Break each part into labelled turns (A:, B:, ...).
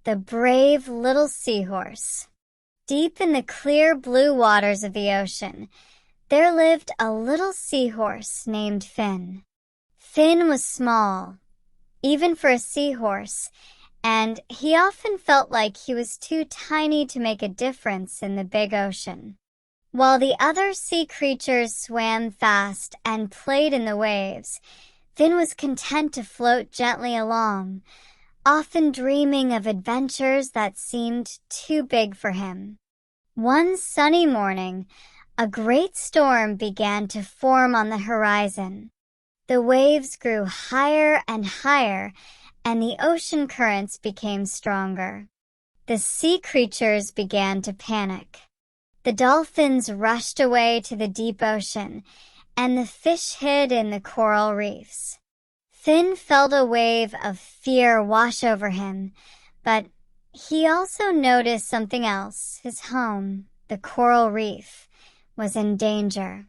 A: the brave little seahorse. Deep in the clear blue waters of the ocean, there lived a little seahorse named Finn. Finn was small, even for a seahorse, and he often felt like he was too tiny to make a difference in the big ocean. While the other sea creatures swam fast and played in the waves, Finn was content to float gently along, often dreaming of adventures that seemed too big for him. One sunny morning, a great storm began to form on the horizon. The waves grew higher and higher, and the ocean currents became stronger. The sea creatures began to panic. The dolphins rushed away to the deep ocean, and the fish hid in the coral reefs. Finn felt a wave of fear wash over him, but he also noticed something else. His home, the coral reef, was in danger.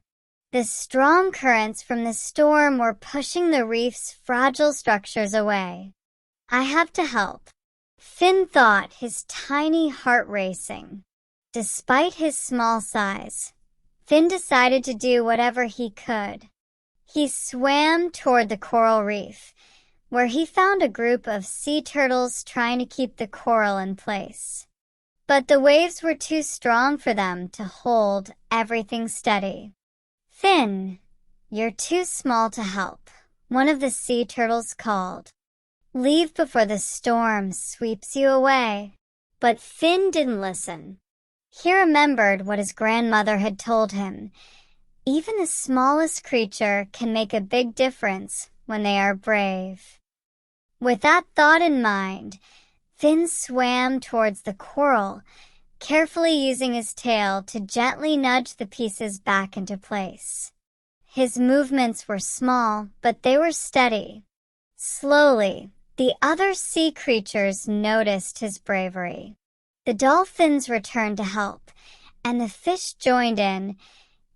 A: The strong currents from the storm were pushing the reef's fragile structures away. "I have to help," Finn thought, his tiny heart racing. Despite his small size, Finn decided to do whatever he could. He swam toward the coral reef, where he found a group of sea turtles trying to keep the coral in place. But the waves were too strong for them to hold everything steady. "Finn, you're too small to help," one of the sea turtles called. "Leave before the storm sweeps you away." But Finn didn't listen. He remembered what his grandmother had told him. Even the smallest creature can make a big difference when they are brave. With that thought in mind, Finn swam towards the coral, carefully using his tail to gently nudge the pieces back into place. His movements were small, but they were steady. Slowly, the other sea creatures noticed his bravery. The dolphins returned to help, and the fish joined in,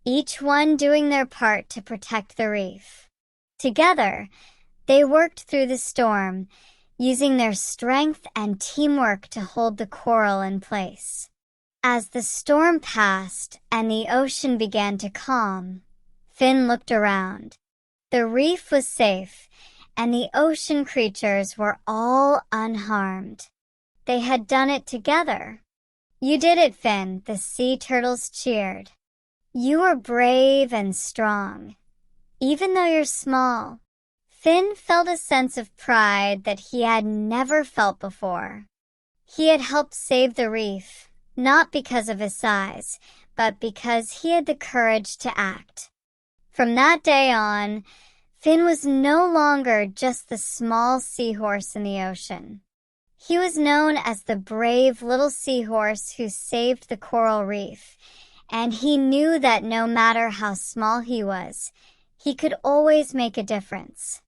A: each one doing their part to protect the reef. Together, they worked through the storm, using their strength and teamwork to hold the coral in place. As the storm passed and the ocean began to calm, Finn looked around. The reef was safe, and the ocean creatures were all unharmed. They had done it together. "You did it, Finn," the sea turtles cheered. "You are brave and strong, even though you're small." Finn felt a sense of pride that he had never felt before. He had helped save the reef, not because of his size, but because he had the courage to act. From that day on, Finn was no longer just the small seahorse in the ocean. He was known as the brave little seahorse who saved the coral reef, and he knew that no matter how small he was, he could always make a difference.